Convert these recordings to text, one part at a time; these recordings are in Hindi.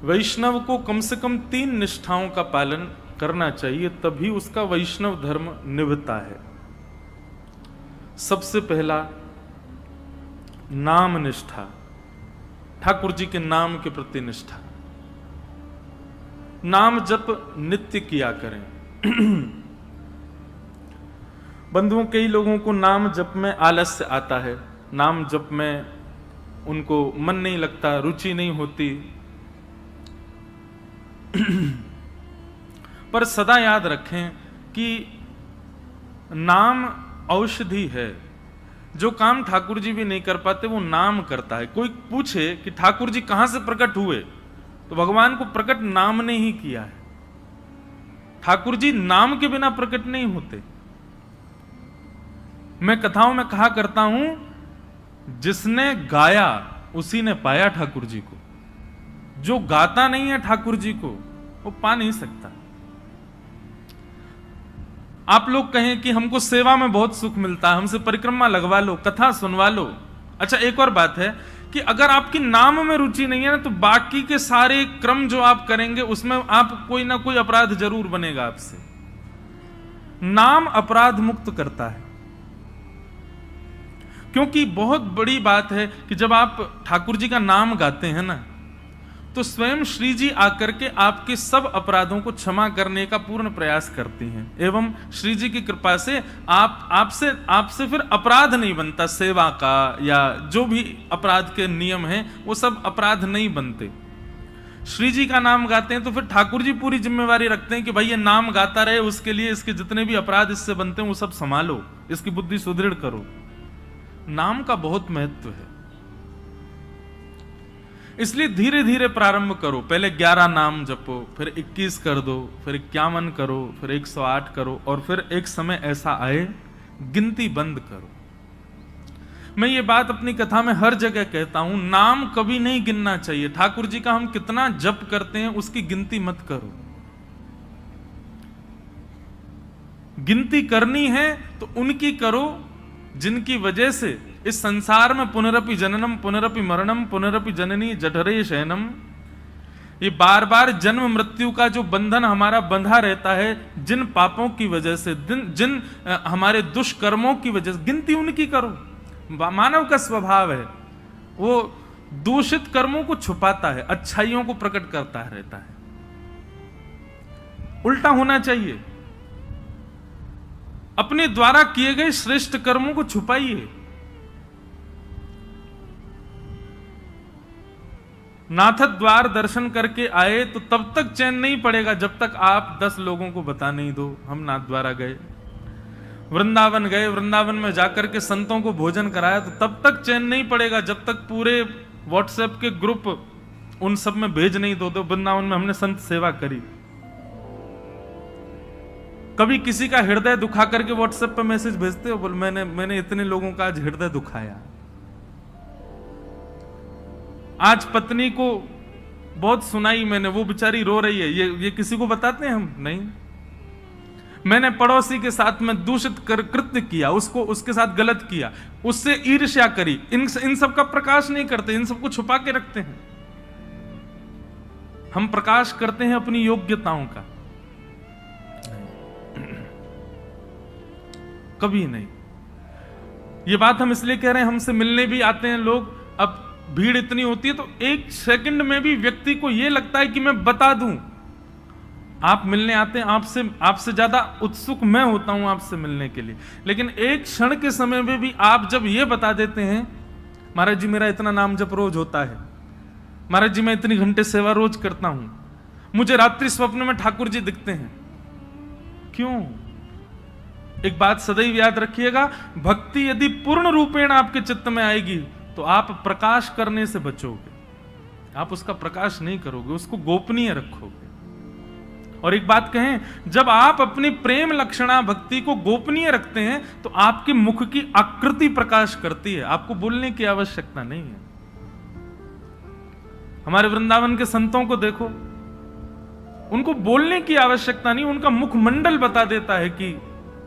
वैष्णव को कम से कम 3 निष्ठाओं का पालन करना चाहिए, तभी उसका वैष्णव धर्म निभता है। सबसे पहला नाम निष्ठा, ठाकुर जी के नाम के प्रति निष्ठा। नाम जप नित्य किया करें। बंधुओं, कई लोगों को नाम जप में आलस्य आता है, नाम जप में उनको मन नहीं लगता, रुचि नहीं होती। पर सदा याद रखें कि नाम औषधि है। जो काम ठाकुर जी भी नहीं कर पाते वो नाम करता है। कोई पूछे कि ठाकुर जी कहां से प्रकट हुए, तो भगवान को प्रकट नाम ने ही किया है। ठाकुर जी नाम के बिना प्रकट नहीं होते। मैं कथाओं में कहा करता हूं, जिसने गाया उसी ने पाया ठाकुर जी को। जो गाता नहीं है ठाकुर जी को, वो पा नहीं सकता। आप लोग कहें कि हमको सेवा में बहुत सुख मिलता है, हमसे परिक्रमा लगवा लो, कथा सुनवा लो। अच्छा, एक और बात है कि अगर आपकी नाम में रुचि नहीं है ना, तो बाकी के सारे क्रम जो आप करेंगे उसमें आप कोई ना कोई अपराध जरूर बनेगा आपसे। नाम अपराध मुक्त करता है। क्योंकि बहुत बड़ी बात है कि जब आप ठाकुर जी का नाम गाते हैं ना, तो स्वयं श्री जी आकर के आपके सब अपराधों को क्षमा करने का पूर्ण प्रयास करती हैं। एवं श्री जी की कृपा से आपसे फिर अपराध नहीं बनता। सेवा का या जो भी अपराध के नियम हैं, वो सब अपराध नहीं बनते। श्री जी का नाम गाते हैं तो फिर ठाकुर जी पूरी जिम्मेवारी रखते हैं कि भाई ये नाम गाता रहे, उसके लिए इसके जितने भी अपराध इससे बनते हैं वो सब संभालो, इसकी बुद्धि सुदृढ़ करो। नाम का बहुत महत्व है, इसलिए धीरे धीरे प्रारंभ करो। पहले 11 नाम जपो, फिर 21 कर दो, फिर 51 करो, फिर 108 करो, और फिर एक समय ऐसा आए गिनती बंद करो। मैं ये बात अपनी कथा में हर जगह कहता हूं, नाम कभी नहीं गिनना चाहिए। ठाकुर जी का हम कितना जप करते हैं उसकी गिनती मत करो। गिनती करनी है तो उनकी करो जिनकी वजह से इस संसार में पुनरपि जननम पुनरपि मरणम पुनरपि जननी जठरे शयनम, ये बार बार जन्म मृत्यु का जो बंधन हमारा बंधा रहता है, जिन पापों की वजह से, जिन हमारे दुष्कर्मों की वजह से, गिनती उनकी करो। मानव का स्वभाव है, वो दूषित कर्मों को छुपाता है, अच्छाइयों को प्रकट करता रहता है। उल्टा होना चाहिए। अपने द्वारा किए गए श्रेष्ठ कर्मों को छुपाइए। नाथ द्वार दर्शन करके आए तो तब तक चैन नहीं पड़ेगा जब तक आप 10 लोगों को बता नहीं दो हम नाथ द्वारा गए। वृंदावन गए, वृंदावन में जाकर के संतों को भोजन कराया तो तब तक चैन नहीं पड़ेगा जब तक पूरे व्हाट्सएप के ग्रुप उन सब में भेज नहीं दो वृंदावन में हमने संत सेवा करी। कभी किसी का हृदय दुखा करके व्हाट्सएप पे मैसेज भेजते हो, बोल मैंने इतने लोगों का आज हृदय दुखाया। आज पत्नी को बहुत सुनाई मैंने, वो बेचारी रो रही है, ये किसी को बताते हैं हम? नहीं। मैंने पड़ोसी के साथ में दूषित कृत्य किया, उसके साथ गलत किया, उससे ईर्ष्या करी। इन सब का प्रकाश नहीं करते, इन सबको छुपा के रखते हैं। हम प्रकाश करते हैं अपनी योग्यताओं का, कभी नहीं। ये बात हम इसलिए कह रहे हैं, हमसे मिलने भी आते हैं लोग। अब भीड़ इतनी होती है तो 1 सेकंड में भी व्यक्ति को यह लगता है कि मैं बता दूं। आप मिलने आते हैं, आपसे ज्यादा उत्सुक मैं होता हूं आपसे मिलने के लिए, लेकिन एक क्षण के समय में भी आप जब ये बता देते हैं, महाराज जी मेरा इतना नाम जप रोज होता है, महाराज जी मैं इतनी घंटे सेवा रोज करता हूं, मुझे रात्रि स्वप्न में ठाकुर जी दिखते हैं। क्यों? एक बात सदैव याद रखिएगा, भक्ति यदि पूर्ण रूपेण आपके चित्त में आएगी तो आप प्रकाश करने से बचोगे। आप उसका प्रकाश नहीं करोगे, उसको गोपनीय रखोगे। और एक बात कहें, जब आप अपनी प्रेम लक्षणा भक्ति को गोपनीय रखते हैं तो आपके मुख की आकृति प्रकाश करती है, आपको बोलने की आवश्यकता नहीं है। हमारे वृंदावन के संतों को देखो, उनको बोलने की आवश्यकता नहीं, उनका मुखमंडल बता देता है कि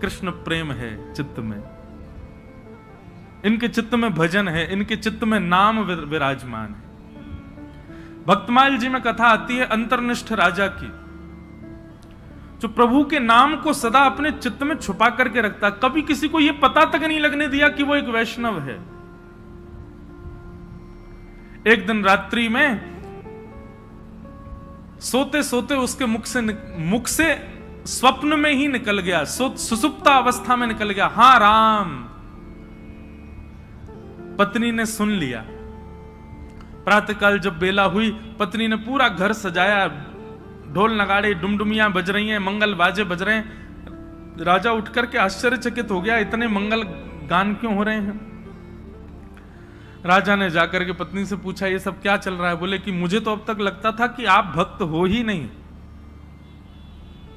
कृष्ण प्रेम है चित्त में, इनके चित्त में भजन है, इनके चित्त में नाम विराजमान है। भक्तमाल जी में कथा आती है अंतर्निष्ठ राजा की, जो प्रभु के नाम को सदा अपने चित्त में छुपा करके रखता, कभी किसी को यह पता तक नहीं लगने दिया कि वो एक वैष्णव है। एक दिन रात्रि में सोते सोते उसके मुख से स्वप्न में ही निकल गया, सुसुप्ता अवस्था में निकल गया, हां राम। पत्नी ने सुन लिया। प्रातःकाल जब बेला हुई, पत्नी ने पूरा घर सजाया, ढोल नगाड़े डुमडुमियां बज रही हैं, मंगल बाजे बज रहे हैं। राजा उठ करके आश्चर्यचकित हो गया, इतने मंगल गान क्यों हो रहे हैं। राजा ने जाकर के पत्नी से पूछा, ये सब क्या चल रहा है। बोले कि मुझे तो अब तक लगता था कि आप भक्त हो ही नहीं,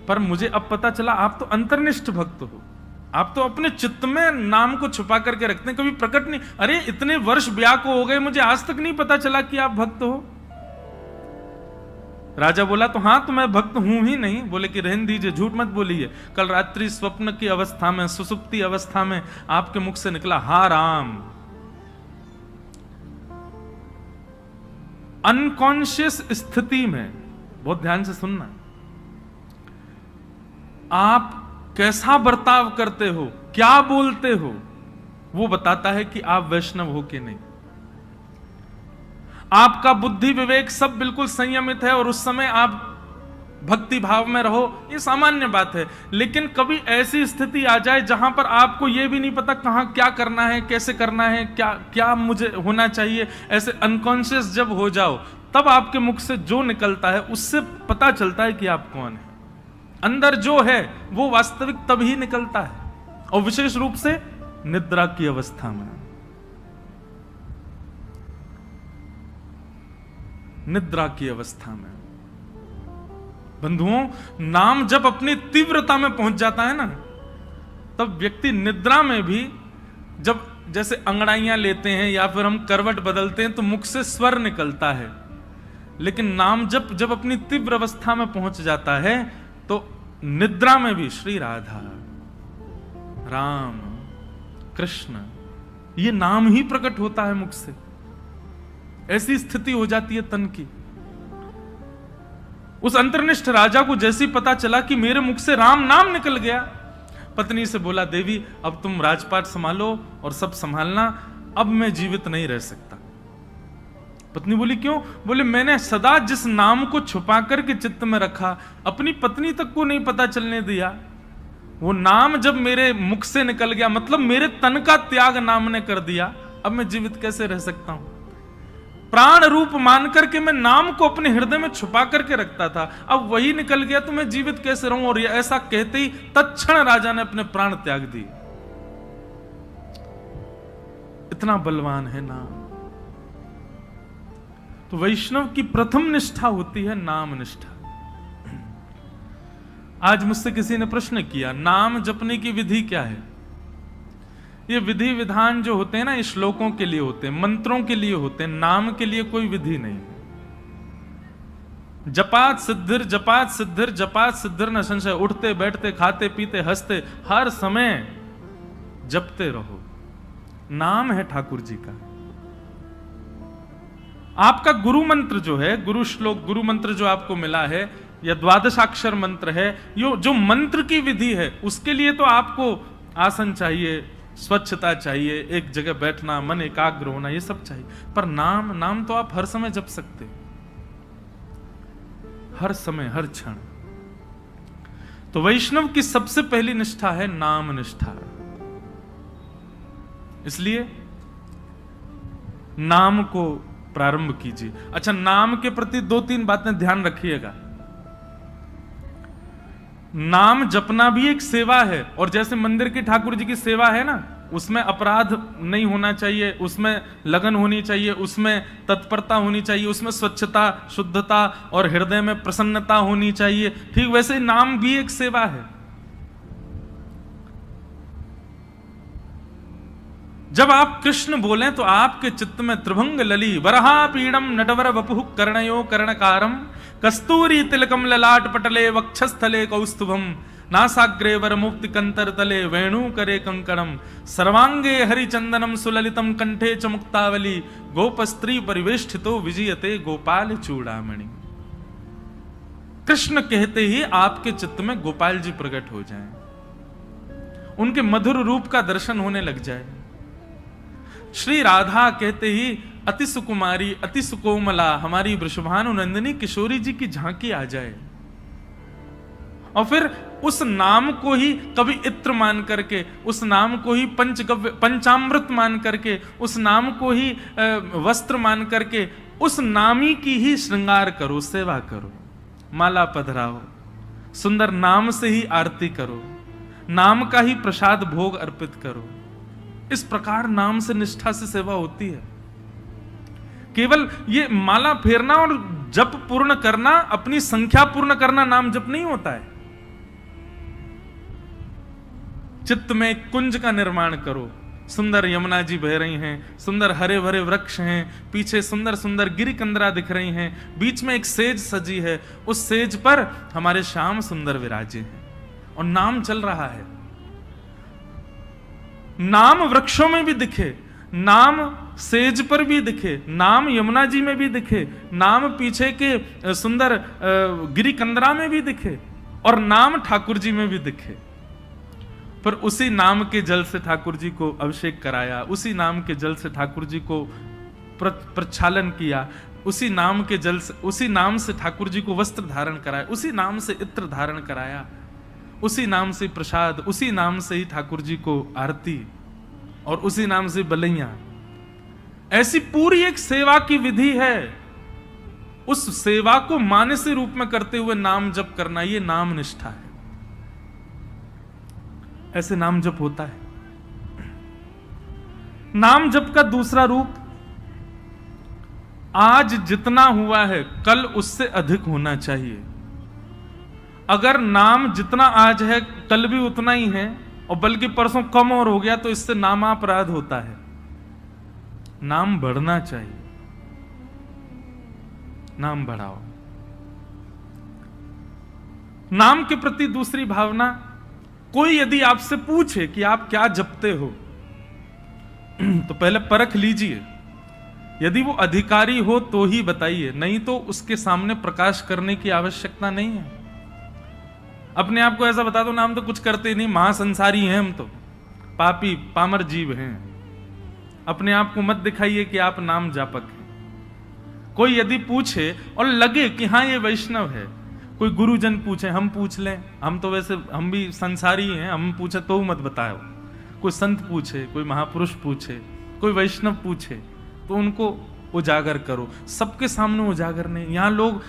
पर मुझे अब पता चला आप तो अंतर्निष्ठ भक्त हो। आप तो अपने चित्त में नाम को छुपा करके रखते हैं, कभी प्रकट नहीं। अरे इतने वर्ष ब्याह को हो गए, मुझे आज तक नहीं पता चला कि आप भक्त हो। राजा बोला, तो हां, तो मैं भक्त हूं ही नहीं। बोले कि रहने दीजिए, झूठ मत बोलिए। कल रात्रि स्वप्न की अवस्था में, सुसुप्ति अवस्था में आपके मुख से निकला हा राम। अनकॉन्शियस स्थिति में, बहुत ध्यान से सुनना, आप कैसा बर्ताव करते हो, क्या बोलते हो, वो बताता है कि आप वैष्णव हो कि नहीं। आपका बुद्धि विवेक सब बिल्कुल संयमित है और उस समय आप भक्ति भाव में रहो, ये सामान्य बात है। लेकिन कभी ऐसी स्थिति आ जाए जहां पर आपको यह भी नहीं पता कहां क्या करना है, कैसे करना है, क्या क्या मुझे होना चाहिए, ऐसे अनकॉन्शियस जब हो जाओ, तब आपके मुख से जो निकलता है उससे पता चलता है कि आप कौन है। अंदर जो है वो वास्तविक तभी निकलता है, और विशेष रूप से निद्रा की अवस्था में। निद्रा की अवस्था में बंधुओं, नाम जब अपनी तीव्रता में पहुंच जाता है ना, तब व्यक्ति निद्रा में भी, जब जैसे अंगड़ाइयां लेते हैं या फिर हम करवट बदलते हैं तो मुख से स्वर निकलता है, लेकिन नाम जब अपनी तीव्र अवस्था में पहुंच जाता है तो निद्रा में भी श्री राधा, राम, कृष्ण, ये नाम ही प्रकट होता है मुख से। ऐसी स्थिति हो जाती है तन की। उस अंतर्निष्ठ राजा को जैसे ही पता चला कि मेरे मुख से राम नाम निकल गया, पत्नी से बोला, देवी अब तुम राजपाट संभालो और सब संभालना, अब मैं जीवित नहीं रह सकता। पत्नी बोली, क्यों? बोले, मैंने सदा जिस नाम को छुपा करके चित्त में रखा, अपनी पत्नी तक को नहीं पता चलने दिया, वो नाम जब मेरे मुख से निकल गया, मतलब मेरे तन का त्याग नाम ने कर दिया, अब मैं जीवित कैसे रह सकता हूं। प्राण रूप मान करके मैं नाम को अपने हृदय में छुपा करके रखता था, अब वही निकल गया तो मैं जीवित कैसे रहूं। और ऐसा कहते ही तत्क्षण राजा ने अपने प्राण त्याग दिए। इतना बलवान है नाम। तो वैष्णव की प्रथम निष्ठा होती है नाम निष्ठा। आज मुझसे किसी ने प्रश्न किया, नाम जपने की विधि क्या है? ये विधि विधान जो होते हैं ना, ये श्लोकों के लिए होते हैं, मंत्रों के लिए होते हैं, नाम के लिए कोई विधि नहीं। जपात सिद्धिर जपात सिद्धिर जपात सिद्धिर न संशय। उठते बैठते खाते पीते हंसते हर समय जपते रहो, नाम है ठाकुर जी का। आपका गुरु मंत्र जो है, गुरु श्लोक, गुरु मंत्र जो आपको मिला है, या द्वादशाक्षर मंत्र है, जो मंत्र की विधि है, उसके लिए तो आपको आसन चाहिए, स्वच्छता चाहिए, एक जगह बैठना, मन एकाग्र होना, ये सब चाहिए। पर नाम तो आप हर समय जप सकते, हर समय हर क्षण। तो वैष्णव की सबसे पहली निष्ठा है नाम निष्ठा। इसलिए नाम को प्रारंभ कीजिए। अच्छा, नाम के प्रति 2-3 बातें ध्यान रखिएगा। नाम जपना भी एक सेवा है, और जैसे मंदिर की ठाकुर जी की सेवा है ना, उसमें अपराध नहीं होना चाहिए, उसमें लगन होनी चाहिए, उसमें तत्परता होनी चाहिए, उसमें स्वच्छता, शुद्धता और हृदय में प्रसन्नता होनी चाहिए। ठीक वैसे नाम भी एक सेवा है। जब आप कृष्ण बोलें तो आपके चित्त में त्रिभंग लली वरहा पीड़म नटवर वपुः कर्णयो कर्णकारम कस्तूरी तिलकम ललाट पटले वक्षस्थले कौस्तुभम नासाग्रे वर मुक्ति कंतर तले वेणु करे कंकणम सर्वांगे हरिचंदनम सुललितम कंठे च मुक्तावली गोप स्त्री परिवेष्टितो विजयते गोपाल चूड़ामणि। कृष्ण कहते ही आपके चित्त में गोपाल जी प्रकट हो जाएं, उनके मधुर रूप का दर्शन होने लग जाए। श्री राधा कहते ही अति सुकुमारी अति सुकोमला हमारी वृषभानु नंदिनी किशोरी जी की झांकी आ जाए, और फिर उस नाम को ही कभी इत्र मान करके, उस नाम को ही पंचगव्य पंचामृत मान करके, उस नाम को ही वस्त्र मान करके, उस नामी की ही श्रृंगार करो, सेवा करो, माला पधराओ, सुंदर नाम से ही आरती करो, नाम का ही प्रसाद भोग अर्पित करो। इस प्रकार नाम से निष्ठा से सेवा होती है। केवल ये माला फेरना और जप पूर्ण करना, अपनी संख्या पूर्ण करना नाम जप नहीं होता है। चित्त में एक कुंज का निर्माण करो, सुंदर यमुना जी बह रही हैं, सुंदर हरे भरे वृक्ष हैं, पीछे सुंदर सुंदर गिरिकंदरा दिख रही हैं, बीच में एक सेज सजी है, उस सेज पर हमारे श्याम सुंदर विराजे हैं और नाम चल रहा है। नाम वृक्षों में भी दिखे, नाम सेज पर भी दिखे, नाम यमुना जी में भी दिखे, नाम पीछे के सुंदर गिरिकंदरा में भी दिखे, और नाम ठाकुर जी में भी दिखे। पर उसी नाम के जल से ठाकुर जी को अभिषेक कराया, उसी नाम के जल से ठाकुर जी को प्रक्षालन किया, उसी नाम के जल से, उसी नाम से ठाकुर जी को वस्त्र धारण कराया, उसी नाम से इत्र धारण कराया, उसी नाम से प्रसाद, उसी नाम से ही ठाकुर जी को आरती, और उसी नाम से बलैया। ऐसी पूरी एक सेवा की विधि है। उस सेवा को मानसी रूप में करते हुए नाम जप करना, यह नाम निष्ठा है। ऐसे नाम जप होता है। नाम जप का दूसरा रूप, आज जितना हुआ है कल उससे अधिक होना चाहिए। अगर नाम जितना आज है कल भी उतना ही है, और बल्कि परसों कम और हो गया, तो इससे नामापराध होता है। नाम बढ़ना चाहिए, नाम बढ़ाओ। नाम के प्रति दूसरी भावना, कोई यदि आपसे पूछे कि आप क्या जपते हो, तो पहले परख लीजिए। यदि वो अधिकारी हो तो ही बताइए, नहीं तो उसके सामने प्रकाश करने की आवश्यकता नहीं है। अपने आप को ऐसा बता दो, नाम तो कुछ करते नहीं, महासंसारी हैं हम, तो पापी पामर जीव हैं। अपने आप को मत दिखाइए कि आप नाम जापक हैं। कोई यदि पूछे और लगे कि हाँ ये वैष्णव है, कोई गुरुजन पूछे, हम पूछ लें, हम तो वैसे हम भी संसारी हैं, हम पूछे तो मत बताओ। कोई संत पूछे, कोई महापुरुष पूछे, कोई वैष्णव पूछे, तो उनको उजागर करो। सबके सामने उजागर नहीं। यहां लोग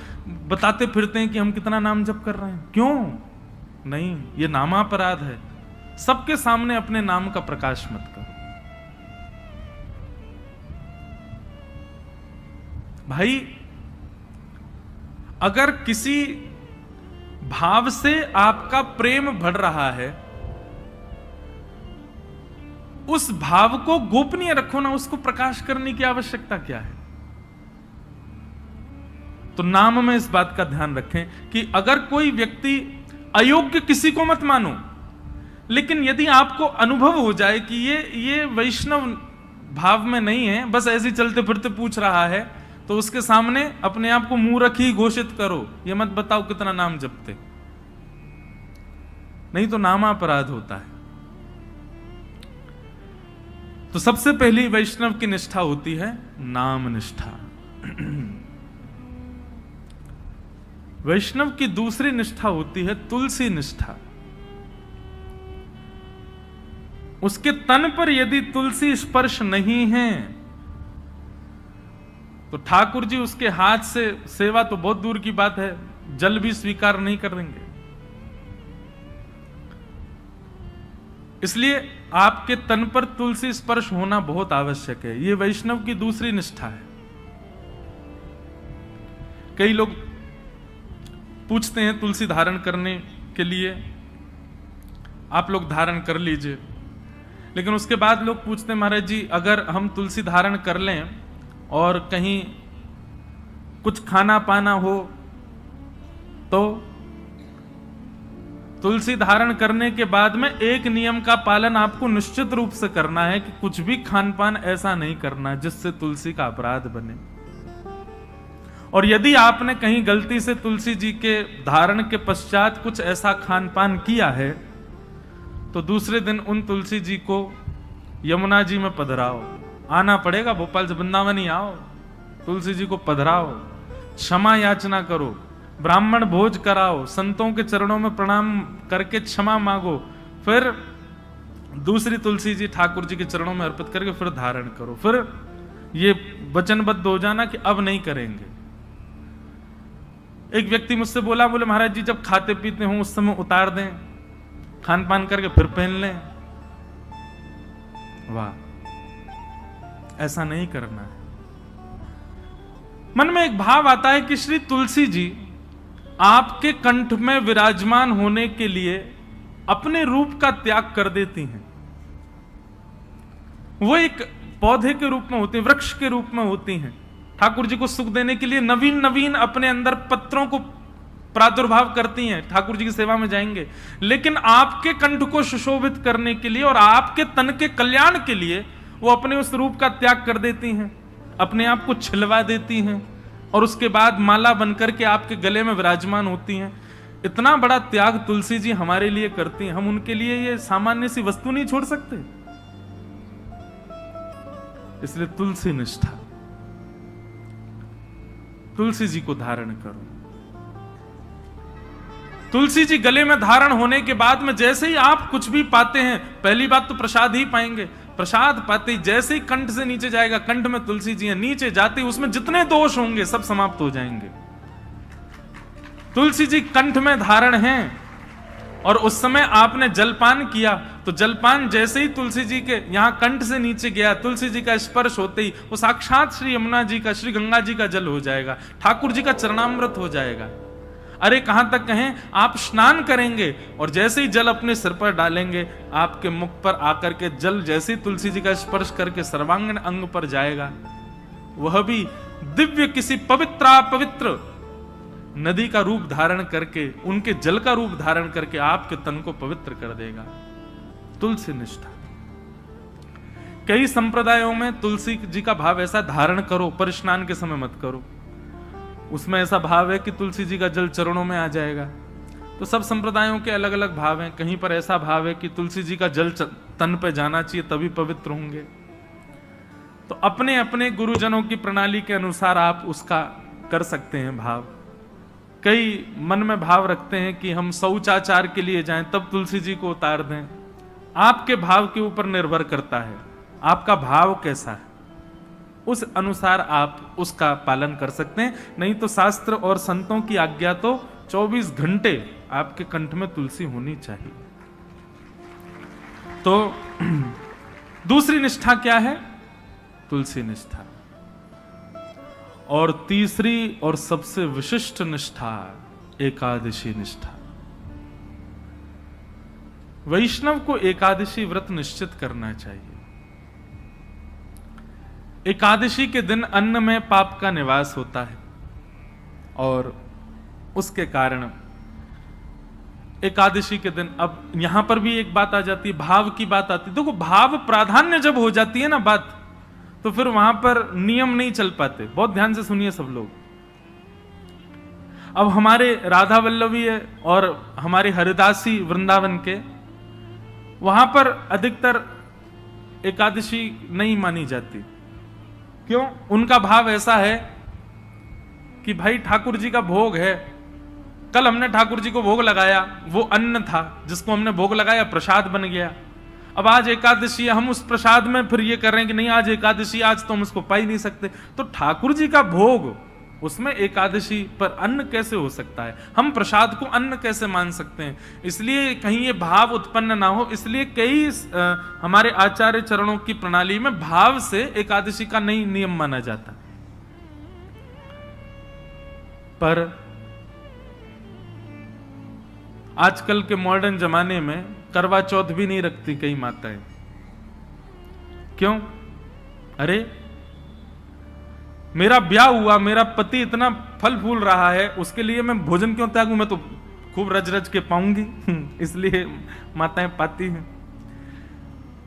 बताते फिरते हैं कि हम कितना नाम जप कर रहे हैं, क्यों नहीं, ये नामापराध है। सबके सामने अपने नाम का प्रकाश मत करो। भाई, अगर किसी भाव से आपका प्रेम बढ़ रहा है, उस भाव को गोपनीय रखो ना, उसको प्रकाश करने की आवश्यकता क्या है। तो नाम में इस बात का ध्यान रखें कि अगर कोई व्यक्ति अयोग्य, किसी को मत मानो, लेकिन यदि आपको अनुभव हो जाए कि ये वैष्णव भाव में नहीं है, बस ऐसे चलते फिरते पूछ रहा है, तो उसके सामने अपने आप को मूर्ख ही घोषित करो। ये मत बताओ कितना नाम जपते, नहीं तो नामापराध होता है। तो सबसे पहली वैष्णव की निष्ठा होती है नाम निष्ठा। वैष्णव की दूसरी निष्ठा होती है तुलसी निष्ठा। उसके तन पर यदि तुलसी स्पर्श नहीं है, तो ठाकुर जी उसके हाथ से सेवा तो बहुत दूर की बात है, जल भी स्वीकार नहीं करेंगे। इसलिए आपके तन पर तुलसी स्पर्श होना बहुत आवश्यक है। यह वैष्णव की दूसरी निष्ठा है। कई लोग पूछते हैं तुलसी धारण करने के लिए, आप लोग धारण कर लीजिए, लेकिन उसके बाद लोग पूछते हैं महाराज जी, अगर हम तुलसी धारण कर लें और कहीं कुछ खाना पाना हो तुलसी धारण करने के बाद में एक नियम का पालन आपको निश्चित रूप से करना है कि कुछ भी खान पान ऐसा नहीं करना जिससे तुलसी का अपराध बने। और यदि आपने कहीं गलती से तुलसी जी के धारण के पश्चात कुछ ऐसा खान पान किया है तो दूसरे दिन उन तुलसी जी को यमुना जी में पधराओ, आना पड़ेगा, भोपाल से वृंदावन ही आओ, तुलसी जी को पधराओ, क्षमा याचना करो, ब्राह्मण भोज कराओ, संतों के चरणों में प्रणाम करके क्षमा मांगो, फिर दूसरी तुलसी जी ठाकुर जी के चरणों में अर्पित करके फिर धारण करो, फिर ये वचनबद्ध हो जाना कि अब नहीं करेंगे। एक व्यक्ति मुझसे बोला, बोले महाराज जी जब खाते पीते हो उस समय उतार दें, खान पान करके फिर पहन लें। वाह, ऐसा नहीं करना है। मन में एक भाव आता है कि श्री तुलसी जी आपके कंठ में विराजमान होने के लिए अपने रूप का त्याग कर देती हैं। वो एक पौधे के रूप में होती हैं, वृक्ष के रूप में होती हैं, ठाकुर जी को सुख देने के लिए नवीन नवीन अपने अंदर पत्रों को प्रादुर्भाव करती हैं, ठाकुर जी की सेवा में जाएंगे। लेकिन आपके कंठ को सुशोभित करने के लिए और आपके तन के कल्याण के लिए वो अपने उस रूप का त्याग कर देती हैं, अपने आप को छिलवा देती हैं और उसके बाद माला बनकर के आपके गले में विराजमान होती हैं। इतना बड़ा त्याग तुलसी जी हमारे लिए करती हैं, हम उनके लिए ये सामान्य सी वस्तु नहीं छोड़ सकते। इसलिए तुलसी निष्ठा, तुलसी जी को धारण करो। तुलसी जी गले में धारण होने के बाद में जैसे ही आप कुछ भी पाते हैं, पहली बात तो प्रसाद ही पाएंगे, प्रसाद पाते ही जैसे ही कंठ से नीचे जाएगा, कंठ में तुलसी जी है, नीचे जाते ही उसमें जितने दोष होंगे सब समाप्त हो जाएंगे। तुलसी जी कंठ में धारण हैं और उस समय आपने जलपान किया तो जलपान जैसे ही तुलसी जी के यहां कंठ से नीचे गया, तुलसी जी का स्पर्श होते ही वो साक्षात श्री यमुना जी का, श्री गंगा जी का जल हो जाएगा, ठाकुर जी का चरणामृत हो जाएगा। अरे कहां तक कहें, आप स्नान करेंगे और जैसे ही जल अपने सिर पर डालेंगे, आपके मुख पर आकर के जल जैसे ही तुलसी जी का स्पर्श करके सर्वांगीण अंग पर जाएगा, वह भी दिव्य किसी पवित्र नदी का रूप धारण करके, उनके जल का रूप धारण करके आपके तन को पवित्र कर देगा। तुलसी निष्ठा। कई संप्रदायों में तुलसी जी का भाव ऐसा, धारण करो पर स्नान के समय मत करो, उसमें ऐसा भाव है कि तुलसी जी का जल चरणों में आ जाएगा। तो सब संप्रदायों के अलग अलग भाव हैं। कहीं पर ऐसा भाव है कि तुलसी जी का जल तन पे जाना चाहिए तभी पवित्र होंगे। तो अपने अपने गुरुजनों की प्रणाली के अनुसार आप उसका कर सकते हैं भाव। कई मन में भाव रखते हैं कि हम शौचाचार के लिए जाएं तब तुलसी जी को उतार दें। आपके भाव के ऊपर निर्भर करता है, आपका भाव कैसा है, उस अनुसार आप उसका पालन कर सकते हैं। नहीं तो शास्त्र और संतों की आज्ञा तो 24 घंटे आपके कंठ में तुलसी होनी चाहिए। तो दूसरी निष्ठा क्या है? तुलसी निष्ठा। और तीसरी और सबसे विशिष्ट निष्ठा एकादशी निष्ठा। वैष्णव को एकादशी व्रत निश्चित करना चाहिए। एकादशी के दिन अन्न में पाप का निवास होता है और उसके कारण एकादशी के दिन, अब यहां पर भी एक बात आ जाती है, भाव की बात आती है। देखो, भाव प्राधान्य जब हो जाती है ना बात, तो फिर वहां पर नियम नहीं चल पाते। बहुत ध्यान से सुनिए सब लोग। अब हमारे राधा वल्लभी है और हमारे हरिदासी वृंदावन के, वहां पर अधिकतर एकादशी नहीं मानी जाती। क्यों? उनका भाव ऐसा है कि भाई ठाकुर जी का भोग है, कल हमने ठाकुर जी को भोग लगाया, वो अन्न था जिसको हमने भोग लगाया, प्रसाद बन गया। अब आज एकादशी है, हम उस प्रसाद में फिर ये कर रहे हैं कि नहीं आज एकादशी, आज तो हम उसको पा ही नहीं सकते। तो ठाकुर जी का भोग, उसमें एकादशी पर अन्न कैसे हो सकता है? हम प्रसाद को अन्न कैसे मान सकते हैं? इसलिए कहीं ये भाव उत्पन्न ना हो, इसलिए कई हमारे आचार्य चरणों की प्रणाली में भाव से एकादशी का नहीं नियम माना जाता। पर आजकल के मॉडर्न जमाने में करवा चौथ भी नहीं रखती कई माताएं। क्यों? अरे मेरा ब्याह हुआ, मेरा पति इतना फल फूल रहा है, उसके लिए मैं भोजन क्यों त्यागूं? मैं तो खूब रज रज के पाऊंगी इसलिए माताएं पाती हैं।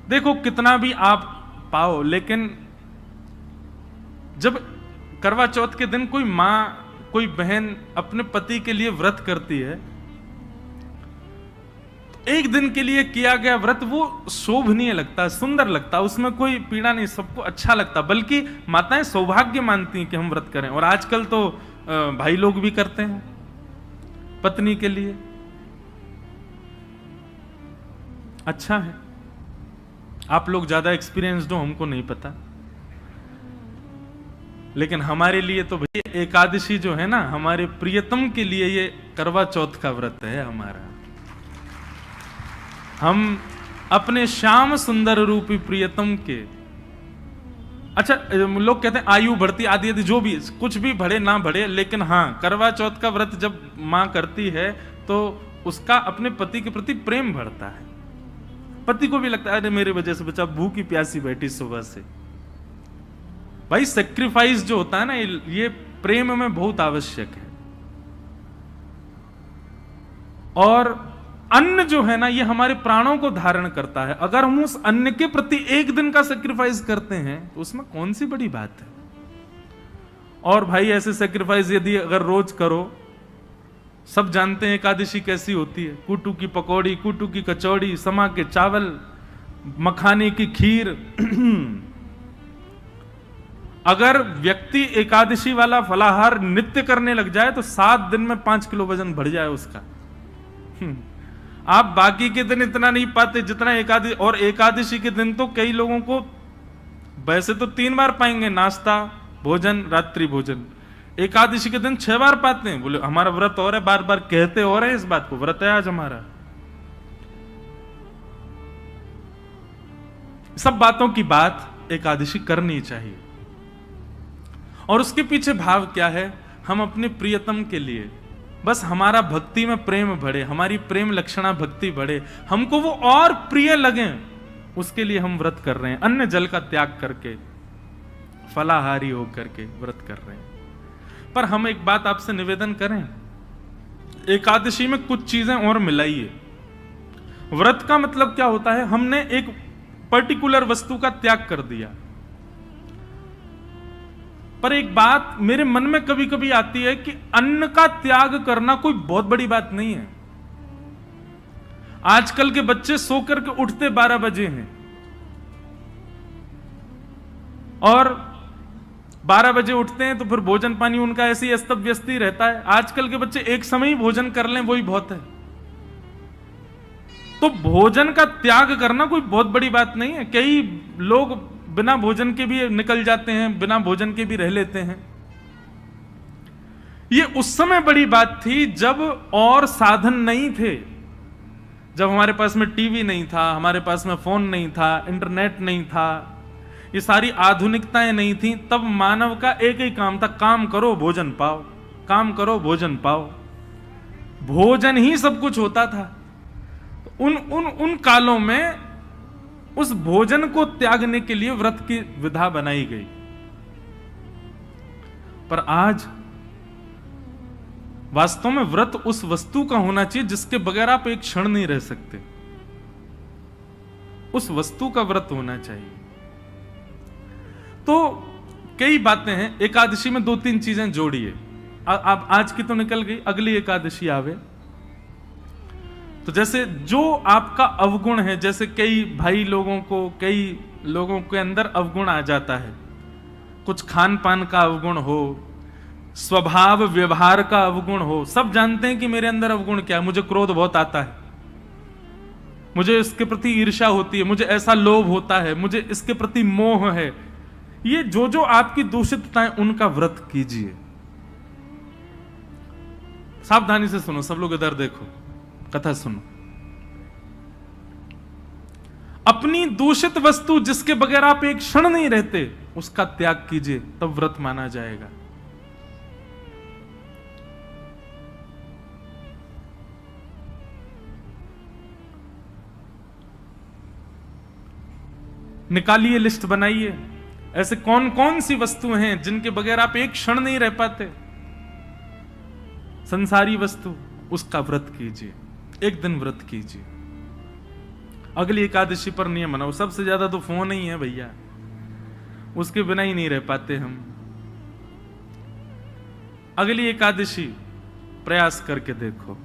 देखो कितना भी आप पाओ, लेकिन जब करवा चौथ के दिन कोई मां कोई बहन अपने पति के लिए व्रत करती है, तो एक दिन के लिए किया गया व्रत वो शोभनीय लगता, सुंदर लगता, उसमें कोई पीड़ा नहीं, सबको अच्छा लगता, बल्कि माताएं सौभाग्य मानती हैं कि हम व्रत करें। और आजकल तो भाई लोग भी करते हैं पत्नी के लिए, अच्छा है। आप लोग ज्यादा एक्सपीरियंस्ड हो, हमको नहीं पता, लेकिन हमारे लिए तो भैया एकादशी जो है ना, हमारे प्रियतम के लिए ये करवा चौथ का व्रत है हमारा। हम अपने श्याम सुंदर रूपी प्रियतम के, अच्छा लोग कहते हैं आयु बढ़ती आदि आदि, जो भी कुछ भी बढ़े ना बढ़े, लेकिन हाँ करवा चौथ का व्रत जब मां करती है तो उसका अपने पति के प्रति प्रेम बढ़ता है। पति को भी लगता है अरे मेरे वजह से बच्चा भूखी प्यासी बैठी सुबह से। भाई सेक्रीफाइस जो होता है ना, ये प्रेम में बहुत आवश्यक है। और अन्न जो है ना, ये हमारे प्राणों को धारण करता है। अगर हम उस अन्न के प्रति एक दिन का सेक्रीफाइस करते हैं तो उसमें कौन सी बड़ी बात है। और भाई ऐसे सेक्रीफाइस यदि अगर रोज करो, सब जानते हैं एकादशी कैसी होती है, कुटू की पकौड़ी, कुटू की कचौड़ी, समा के चावल, मखाने की खीर अगर व्यक्ति एकादशी वाला फलाहार नित्य करने लग जाए तो 7 दिन में 5 किलो वजन बढ़ जाए उसका। आप बाकी के दिन इतना नहीं पाते जितना एकादशी, और एकादशी के दिन तो कई लोगों को वैसे तो 3 बार पाएंगे, नाश्ता, भोजन, रात्रि भोजन। एकादशी के दिन 6 बार पाते हैं। बोले हमारा व्रत और है, बार बार कहते और है इस बात को, व्रत है आज हमारा। सब बातों की बात एकादशी करनी चाहिए। और उसके पीछे भाव क्या है, हम अपने प्रियतम के लिए बस हमारा भक्ति में प्रेम बढ़े, हमारी प्रेम लक्षणा भक्ति बढ़े, हमको वो और प्रिय लगे, उसके लिए हम व्रत कर रहे हैं। अन्न जल का त्याग करके, फलाहारी होकर के व्रत कर रहे हैं। पर हम एक बात आपसे निवेदन करें, एकादशी में कुछ चीजें और मिलाइए। व्रत का मतलब क्या होता है, हमने एक पर्टिकुलर वस्तु का त्याग कर दिया। पर एक बात मेरे मन में कभी कभी आती है कि अन्न का त्याग करना कोई बहुत बड़ी बात नहीं है। आजकल के बच्चे सो करके उठते 12 बजे हैं और 12 बजे उठते हैं तो फिर भोजन पानी उनका ऐसे ही अस्त व्यस्त ही रहता है। आजकल के बच्चे एक समय ही भोजन कर लें वही बहुत है। तो भोजन का त्याग करना कोई बहुत बड़ी बात नहीं है। कई लोग बिना भोजन के भी निकल जाते हैं, बिना भोजन के भी रह लेते हैं। ये उस समय बड़ी बात थी जब और साधन नहीं थे, जब हमारे पास में टीवी नहीं था, हमारे पास में फोन नहीं था, इंटरनेट नहीं था, ये सारी आधुनिकताएं नहीं थी। तब मानव का एक ही काम था, काम करो भोजन पाओ, काम करो भोजन पाओ। भोजन ही सब कुछ होता था। उन कालों में उस भोजन को त्यागने के लिए व्रत की विधा बनाई गई। पर आज वास्तव में व्रत उस वस्तु का होना चाहिए जिसके बगैर आप एक क्षण नहीं रह सकते। उस वस्तु का व्रत होना चाहिए। तो कई बातें हैं। एकादशी में 2-3 चीजें जोड़िए। आप आज की तो निकल गई, अगली एकादशी आवे तो जैसे जो आपका अवगुण है, जैसे कई भाई लोगों को, कई लोगों के अंदर अवगुण आ जाता है, कुछ खान पान का अवगुण हो, स्वभाव व्यवहार का अवगुण हो। सब जानते हैं कि मेरे अंदर अवगुण क्या है। मुझे क्रोध बहुत आता है, मुझे इसके प्रति ईर्ष्या होती है, मुझे ऐसा लोभ होता है, मुझे इसके प्रति मोह है। ये जो आपकी दूषितताएं, उनका व्रत कीजिए। सावधानी से सुनो, सब लोग इधर देखो, कथा सुनो। अपनी दूषित वस्तु जिसके बगैर आप एक क्षण नहीं रहते, उसका त्याग कीजिए, तब व्रत माना जाएगा। निकालिए, लिस्ट बनाइए, ऐसे कौन कौन सी वस्तुएं हैं जिनके बगैर आप एक क्षण नहीं रह पाते। संसारी वस्तु, उसका व्रत कीजिए, एक दिन व्रत कीजिए। अगली एकादशी पर नियम बनाओ। सबसे ज्यादा तो फोन ही है भैया, उसके बिना ही नहीं रह पाते हम। अगली एकादशी प्रयास करके देखो।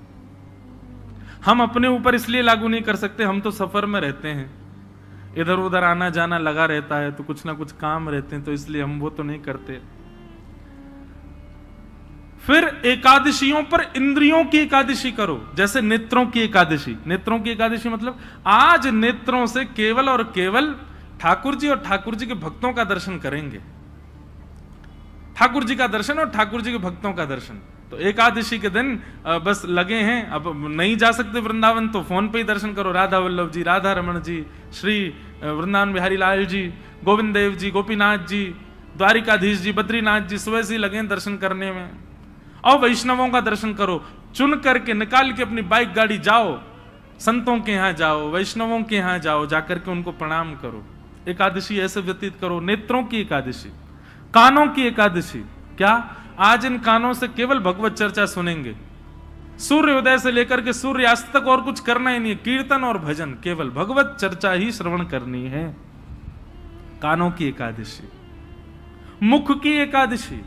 हम अपने ऊपर इसलिए लागू नहीं कर सकते, हम तो सफर में रहते हैं, इधर उधर आना जाना लगा रहता है, तो कुछ ना कुछ काम रहते हैं, तो इसलिए हम वो तो नहीं करते। फिर एकादशियों पर इंद्रियों की एकादशी करो, जैसे नेत्रों की एकादशी। नेत्रों की एकादशी मतलब आज नेत्रों से केवल और केवल ठाकुर जी और ठाकुर जी के भक्तों का दर्शन करेंगे। ठाकुर जी का दर्शन और ठाकुर जी के भक्तों का दर्शन। तो एकादशी के दिन बस लगे हैं, अब नहीं जा सकते वृंदावन तो फोन पे ही दर्शन करो। राधा वल्लभ जी, राधा रमन जी, श्री वृंदावन बिहारी लाल जी, गोविंद देव जी, गोपीनाथ जी, द्वारिकाधीश जी, बद्रीनाथ जी, सुबह से लगे दर्शन करने में। और वैष्णवों का दर्शन करो, चुन करके निकाल के अपनी बाइक गाड़ी जाओ, संतों के यहां जाओ, वैष्णवों के यहां जाओ, जाकर के उनको प्रणाम करो। एकादशी ऐसे व्यतीत करो। नेत्रों की एकादशी, कानों की एकादशी। क्या? आज इन कानों से केवल भगवत चर्चा सुनेंगे। सूर्योदय से लेकर के सूर्यास्त तक और कुछ करना ही नहीं है, कीर्तन और भजन, केवल भगवत चर्चा ही श्रवण करनी है। कानों की एकादशी। मुख की एकादशी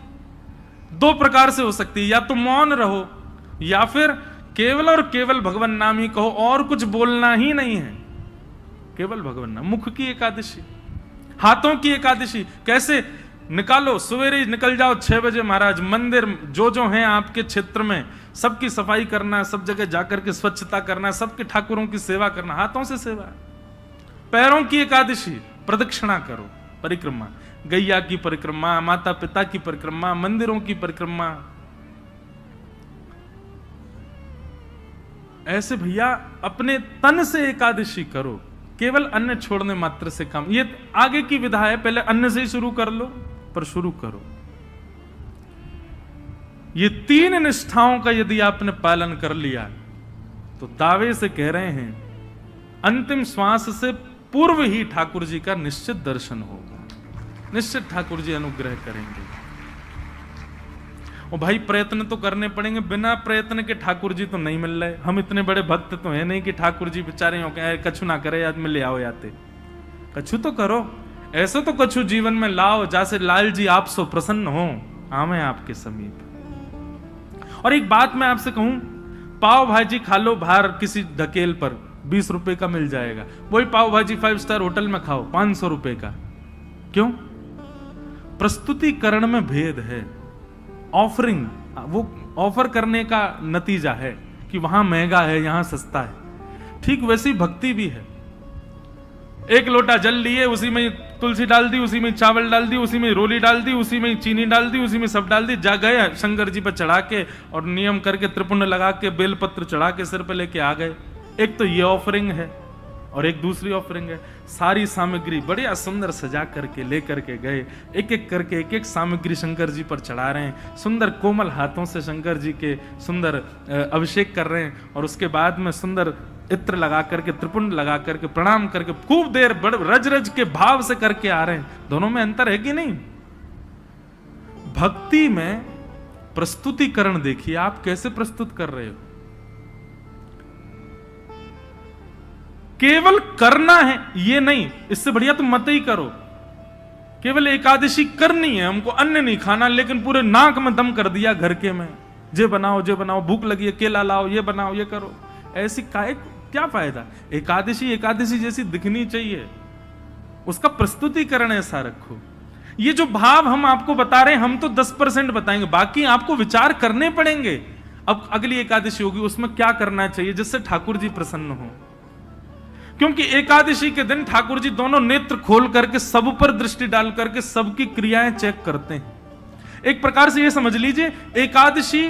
दो प्रकार से हो सकती है, या तो मौन रहो या फिर केवल और केवल भगवान नाम ही कहो, और कुछ बोलना ही नहीं है, केवल भगवान नाम। मुख की एकादशी। हाथों की एकादशी कैसे? निकालो, सवेरे निकल जाओ 6 बजे महाराज, मंदिर जो जो हैं आपके क्षेत्र में सबकी सफाई करना, सब जगह जाकर के स्वच्छता करना, सबके ठाकुरों की सेवा करना, हाथों से सेवा। पैरों की एकादशी, प्रदक्षिणा करो, परिक्रमा, गैया की परिक्रमा, माता पिता की परिक्रमा, मंदिरों की परिक्रमा। ऐसे भैया अपने तन से एकादशी करो, केवल अन्न छोड़ने मात्र से काम। ये आगे की विधा है, पहले अन्न से ही शुरू कर लो, पर शुरू करो। ये 3 निष्ठाओं का यदि आपने पालन कर लिया तो दावे से कह रहे हैं अंतिम श्वास से पूर्व ही ठाकुर जी का निश्चित दर्शन होगा, निश्चित ठाकुर जी अनुग्रह करेंगे। और भाई प्रयत्न तो करने पड़ेंगे, बिना प्रयत्न के ठाकुर जी तो नहीं मिल रहे। हम इतने बड़े भक्त तो है नहीं कि ठाकुर जी बेचारे हो के कछु ना करे, आज में ले आओ याते। कछु तो करो, ऐसा तो कछु जीवन में लाओ जैसे लाल जी आप सो प्रसन्न हो, आवे आपके समीप। और एक बात मैं आपसे कहूं, पाव भाजी खा लो बाहर किसी ढकेल पर, 20 रुपए का मिल जाएगा। वही पाव भाजी 5 स्टार होटल में खाओ 500 रुपए का। क्यों? प्रस्तुतिकरण में भेद है। ऑफरिंग, वो ऑफर करने का नतीजा है कि वहां महंगा है, यहां सस्ता है। ठीक वैसी भक्ति भी है। एक लोटा जल लिए, उसी में तुलसी डाल दी, उसी में चावल डाल दी, उसी में रोली डाल दी, उसी में चीनी डाल दी, उसी में सब डाल दी, जा गए शंकर जी पर चढ़ा के और नियम करके त्रिपुंड लगा के बेलपत्र चढ़ा के सिर पे लेके आ गए। एक तो ये ऑफरिंग है और एक दूसरी ऑफरिंग है, सारी सामग्री बढ़िया सुंदर सजा करके लेकर के गए, एक एक करके एक एक सामग्री शंकर जी पर चढ़ा रहे हैं, सुंदर कोमल हाथों से शंकर जी के सुंदर अभिषेक कर रहे हैं, और उसके बाद में सुंदर इत्र लगा करके त्रिपुंड लगा करके प्रणाम करके खूब देर रज रज के भाव से करके आ रहे हैं। दोनों में अंतर है कि नहीं? भक्ति में प्रस्तुतिकरण देखिए, आप कैसे प्रस्तुत कर रहे हो। केवल करना है ये नहीं, इससे बढ़िया तुम मत ही करो। केवल एकादशी करनी है हमको, अन्न नहीं खाना, लेकिन पूरे नाक में दम कर दिया घर के में, जे बनाओ जे बनाओ, भूख लगी है केला लाओ, ये बनाओ ये करो। ऐसी क्या फायदा? एकादशी एकादशी जैसी दिखनी चाहिए, उसका प्रस्तुतिकरण ऐसा रखो। ये जो भाव हम आपको बता रहे हैं, हम तो 10% बताएंगे, बाकी आपको विचार करने पड़ेंगे। अब अगली एकादशी होगी, उसमें क्या करना चाहिए जिससे ठाकुर जी प्रसन्न हो। क्योंकि एकादशी के दिन ठाकुर जी दोनों नेत्र खोल करके सब पर दृष्टि डाल करके सबकी क्रियाएं चेक करते हैं। एक प्रकार से ये समझ लीजिए, एकादशी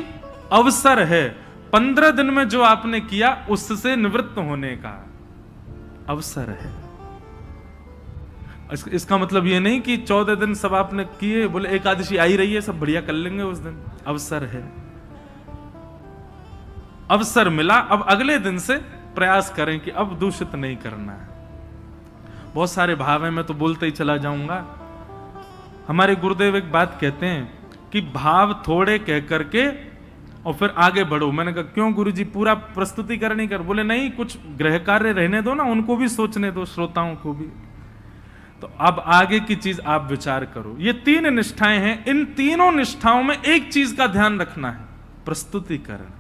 अवसर है, 15 दिन में जो आपने किया उससे निवृत्त होने का अवसर है। इसका मतलब ये नहीं कि 14 दिन सब आपने किए, बोले एकादशी आई रही है सब बढ़िया कर लेंगे उस दिन। अवसर है, अवसर मिला, अब अगले दिन से प्रयास करें कि अब दूषित नहीं करना है। बहुत सारे भाव हैं, मैं तो बोलते ही चला जाऊंगा। हमारे गुरुदेव एक बात कहते हैं कि भाव थोड़े कह करके और फिर आगे बढ़ो। मैंने कहा क्यों गुरुजी, पूरा प्रस्तुतिकरण ही कर? बोले नहीं, कुछ गृह कार्य रहने दो ना, उनको भी सोचने दो, श्रोताओं को भी। तो अब आगे की चीज आप विचार करो। ये 3 निष्ठाएं हैं, इन तीनों निष्ठाओं में एक चीज का ध्यान रखना है, प्रस्तुतिकरण।